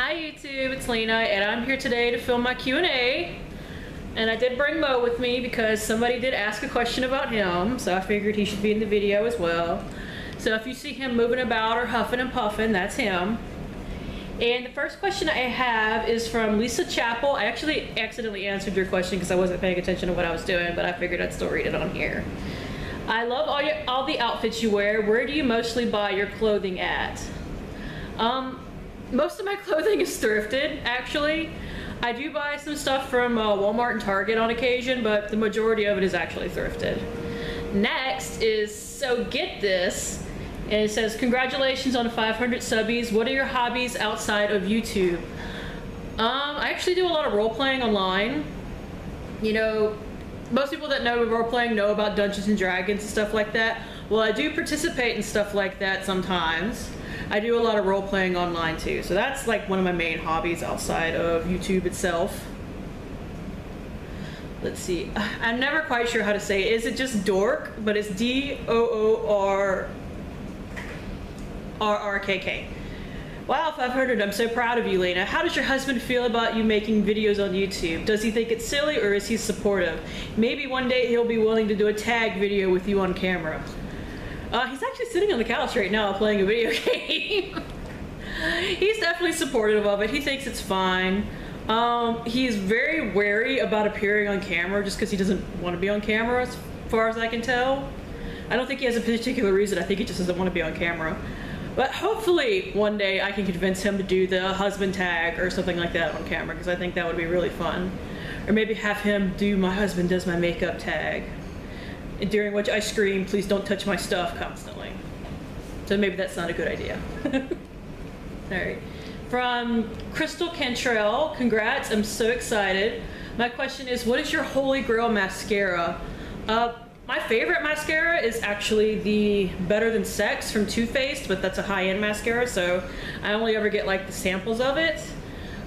Hi YouTube, it's Lena, and I'm here today to film my Q&A. And I did bring Mo with me because somebody did ask a question about him, so I figured he should be in the video as well. So if you see him moving about or huffing and puffing, that's him. And the first question I have is from Lisa Chappell. I actually accidentally answered your question because I wasn't paying attention to what I was doing, but I figured I'd still read it on here. I love all the outfits you wear. Where do you mostly buy your clothing at? Most of my clothing is thrifted, actually. I do buy some stuff from Walmart and Target on occasion, but the majority of it is actually thrifted. Next is, so get this, and it says, congratulations on 500 subbies. What are your hobbies outside of YouTube? I actually do a lot of role-playing online. You know, most people that know role-playing know about Dungeons and Dragons and stuff like that. Well, I do participate in stuff like that sometimes. I do a lot of role-playing online too, so that's like one of my main hobbies outside of YouTube itself. Let's see, I'm never quite sure how to say it. Is it just dork? But it's D-O-O-R-R-R-K-K. Wow, 500, I'm so proud of you, Lena. How does your husband feel about you making videos on YouTube? Does he think it's silly or is he supportive? Maybe one day he'll be willing to do a tag video with you on camera. He's actually sitting on the couch right now playing a video game. He's definitely supportive of it. He thinks it's fine. He's very wary about appearing on camera just because he doesn't want to be on camera as far as I can tell. I don't think he has a particular reason. I think he just doesn't want to be on camera. But hopefully one day I can convince him to do the husband tag or something like that on camera because I think that would be really fun. Or maybe have him do my husband does my makeup tag, during which I scream, please don't touch my stuff constantly. So maybe that's not a good idea. Alright. From Crystal Cantrell, congrats, I'm so excited. My question is, what is your holy grail mascara? My favorite mascara is actually the Better Than Sex from Too Faced, but that's a high-end mascara, so I only ever get like the samples of it.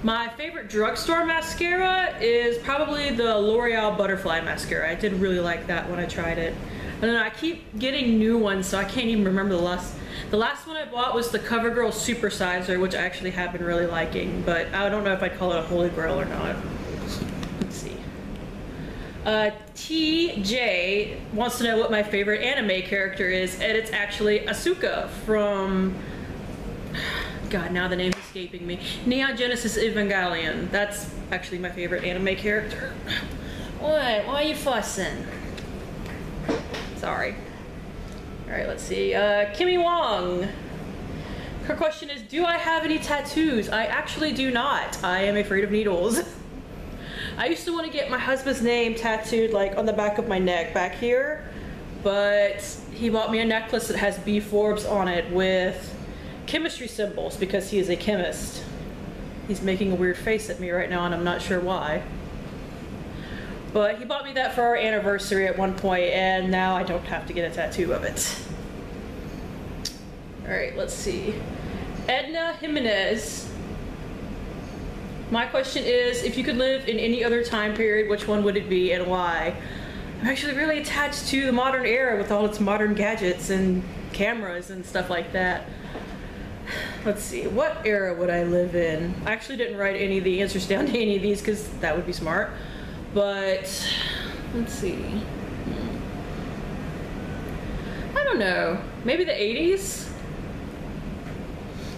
My favorite drugstore mascara is probably the L'Oreal Butterfly mascara. I did really like that when I tried it. And then I keep getting new ones, so I can't even remember the last one I bought was the CoverGirl Supersizer, which I actually have been really liking, but I don't know if I'd call it a holy grail or not. Let's see. TJ wants to know what my favorite anime character is, and it's actually Asuka from, God, now the name's escaping me. Neon Genesis Evangelion. That's actually my favorite anime character. What? Why are you fussing? Sorry. Alright, let's see. Kimmy Wong. Her question is, do I have any tattoos? I actually do not. I am afraid of needles. I used to want to get my husband's name tattooed like on the back of my neck back here, but he bought me a necklace that has B Forbes on it with chemistry symbols because he is a chemist. He's making a weird face at me right now and I'm not sure why. But he bought me that for our anniversary at one point and now I don't have to get a tattoo of it. Alright, let's see. Edna Jimenez. My question is, if you could live in any other time period, which one would it be and why? I'm actually really attached to the modern era with all its modern gadgets and cameras and stuff like that. Let's see, what era would I live in? I actually didn't write any of the answers down to any of these because that would be smart. But, let's see. I don't know, maybe the 80s?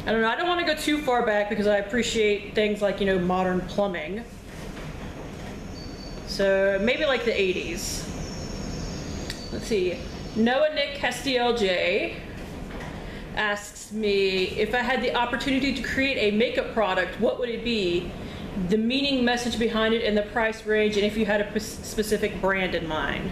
I don't know, I don't want to go too far back because I appreciate things like, you know, modern plumbing. So maybe like the 80s. Let's see, Noah Nick Castiel J asks me, if I had the opportunity to create a makeup product, what would it be? The meaning, message behind it, and the price range, and if you had a specific brand in mind.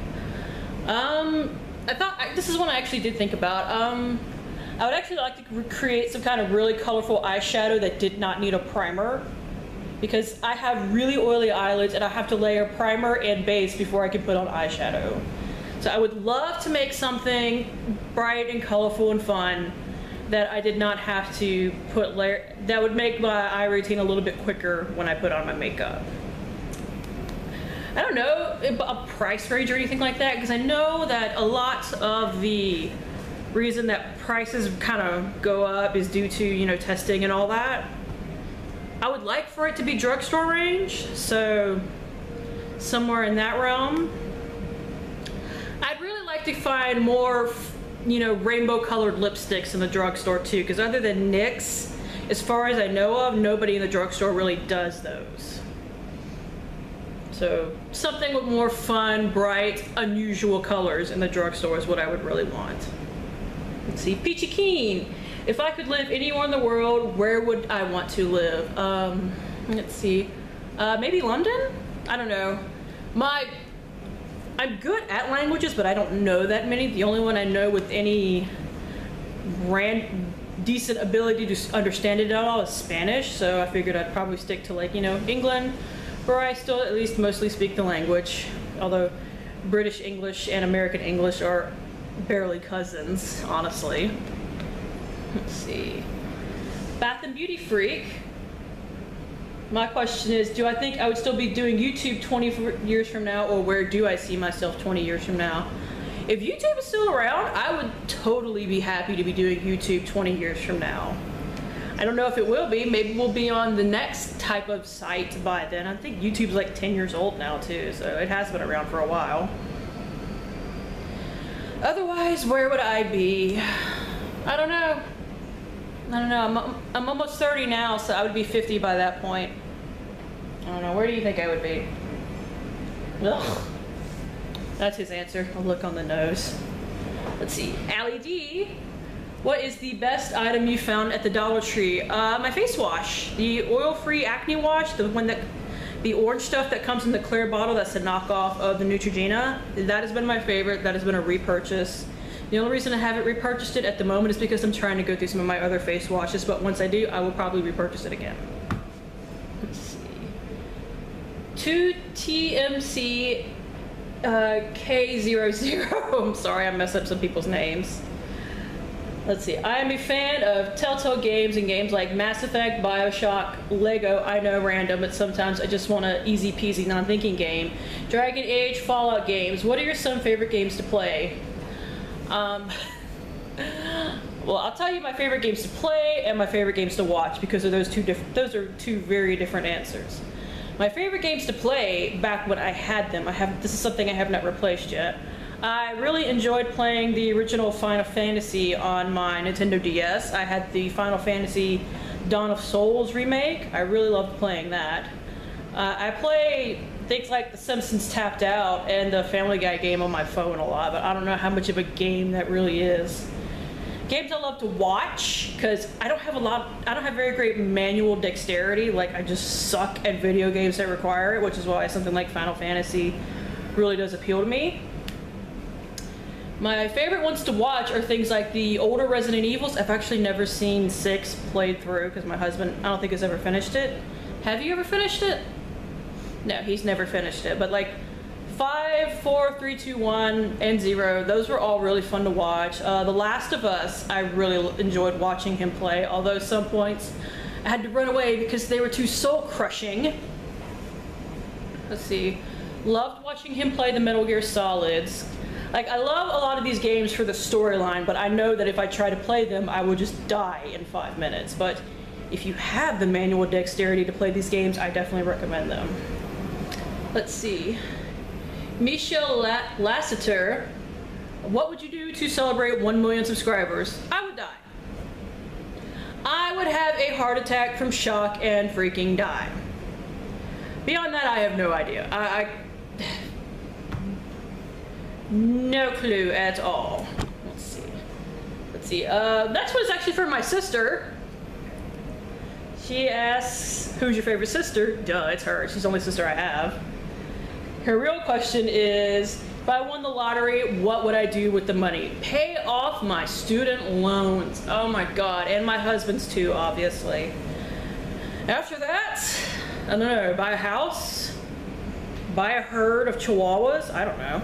I thought, this is one I actually did think about. I would actually like to create some kind of really colorful eyeshadow that did not need a primer, because I have really oily eyelids and I have to layer primer and base before I can put on eyeshadow. So I would love to make something bright and colorful and fun that I did not have to put that would make my eye routine a little bit quicker when I put on my makeup. I don't know a price range or anything like that because I know that a lot of the reason that prices kind of go up is due to, you know, testing and all that. I would like for it to be drugstore range, so somewhere in that realm. I'd really like to find more, you know, rainbow colored lipsticks in the drugstore too, because other than NYX, as far as I know of, nobody in the drugstore really does those. So something with more fun, bright, unusual colors in the drugstore is what I would really want. Let's see, Peachy Keen. If I could live anywhere in the world, where would I want to live? Let's see, maybe London? I don't know. I'm good at languages, but I don't know that many. The only one I know with any decent ability to understand it at all is Spanish, so I figured I'd probably stick to, like, you know, England, where I still at least mostly speak the language, although British English and American English are barely cousins, honestly. Let's see. Bath and Beauty Freak. My question is, do I think I would still be doing YouTube 20 years from now, or where do I see myself 20 years from now? If YouTube is still around, I would totally be happy to be doing YouTube 20 years from now. I don't know if it will be. Maybe we'll be on the next type of site by then. I think YouTube's like 10 years old now too, so it has been around for a while. Otherwise, where would I be? I don't know. I'm almost 30 now, so I would be 50 by that point. I don't know. Where do you think I would be? Ugh. That's his answer. A look on the nose. Let's see. Allie D. What is the best item you found at the Dollar Tree? My face wash. The oil-free acne wash. The orange stuff that comes in the clear bottle. That's a knockoff of the Neutrogena. That has been my favorite. That has been a repurchase. The only reason I haven't repurchased it at the moment is because I'm trying to go through some of my other face washes, but once I do, I will probably repurchase it again. Let's see. 2TMC K00. I'm sorry, I messed up some people's names. Let's see. I am a fan of Telltale games and games like Mass Effect, Bioshock, Lego. I know, random, but sometimes I just want an easy peasy non-thinking game. Dragon Age, Fallout games. What are your some favorite games to play? Well, I'll tell you my favorite games to play and my favorite games to watch, because those are two very different answers. My favorite games to play back when I had them, this is something I have not replaced yet. I really enjoyed playing the original Final Fantasy on my Nintendo DS. I had the Final Fantasy Dawn of Souls remake. I really loved playing that. I play things like The Simpsons Tapped Out and the Family Guy game on my phone a lot, but I don't know how much of a game that really is. Games I love to watch, because I don't have very great manual dexterity. Like, I just suck at video games that require it, which is why something like Final Fantasy really does appeal to me. My favorite ones to watch are things like the older Resident Evils. I've actually never seen 6 played through, because my husband, I don't think, has ever finished it. Have you ever finished it? No, he's never finished it, but like 5, 4, 3, 2, 1, and 0, those were all really fun to watch. The Last of Us, I really enjoyed watching him play, although some points I had to run away because they were too soul-crushing. Let's see. Loved watching him play the Metal Gear Solids. Like, I love a lot of these games for the storyline, but I know that if I try to play them, I will just die in 5 minutes. But if you have the manual dexterity to play these games, I definitely recommend them. Let's see. Michel Lassiter. What would you do to celebrate 1 million subscribers? I would die. I would have a heart attack from shock and freaking die. Beyond that, I have no idea. No clue at all. Let's see. Next one is actually from my sister. She asks, who's your favorite sister? Duh, it's her. She's the only sister I have. Her real question is, if I won the lottery, what would I do with the money? Pay off my student loans. Oh my God, and my husband's too, obviously. After that, I don't know, buy a house? Buy a herd of chihuahuas? I don't know.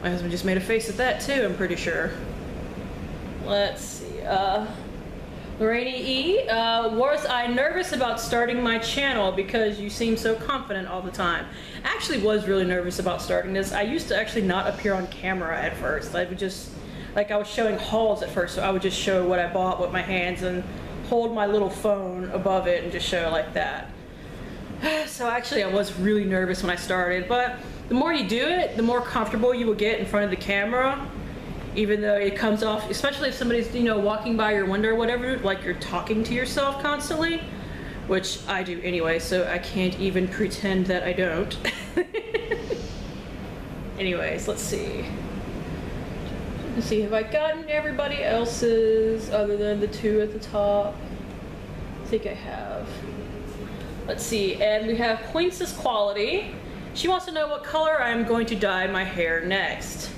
My husband just made a face at that too, I'm pretty sure. Let's see, Lorraine E. Was I nervous about starting my channel because you seem so confident all the time? I actually was really nervous about starting this. I used to actually not appear on camera at first. I would just, like, I was showing hauls at first, so I would just show what I bought with my hands and hold my little phone above it and just show it like that. So actually I was really nervous when I started, but the more you do it, the more comfortable you will get in front of the camera, even though it comes off, especially if somebody's, you know, walking by your window or whatever, like you're talking to yourself constantly, which I do anyway, so I can't even pretend that I don't. Anyways, let's see. Let's see, have I gotten everybody else's other than the two at the top? I think I have. Let's see, and we have Queen's Quality. She wants to know what color I'm going to dye my hair next.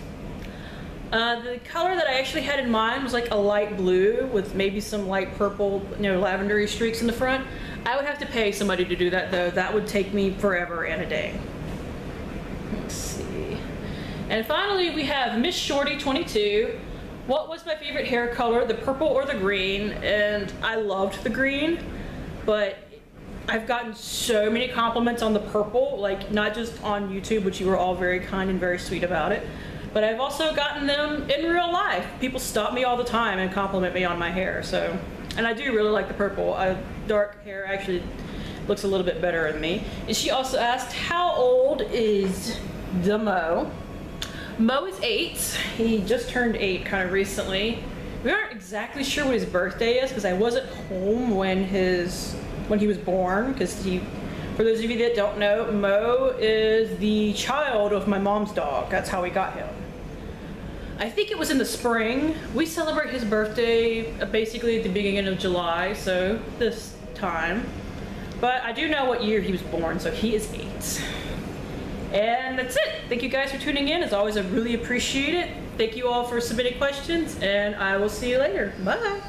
The color that I actually had in mind was like a light blue with maybe some light purple, you know, lavendery streaks in the front. I would have to pay somebody to do that though. That would take me forever and a day. Let's see. And finally we have Miss Shorty 22. What was my favorite hair color, the purple or the green? And I loved the green, but I've gotten so many compliments on the purple, like not just on YouTube, which you were all very kind and very sweet about it, but I've also gotten them in real life. People stop me all the time and compliment me on my hair, so, and I do really like the purple. Dark hair actually looks a little bit better than me. And she also asked, how old is the Mo? Mo is 8. He just turned 8 kind of recently. We aren't exactly sure what his birthday is because I wasn't home when he was born, because for those of you that don't know, Mo is the child of my mom's dog. That's how we got him. I think it was in the spring. We celebrate his birthday basically at the beginning of July, so this time. But I do know what year he was born, so he is 8. And that's it. Thank you guys for tuning in. As always, I really appreciate it. Thank you all for submitting questions, and I will see you later. Bye.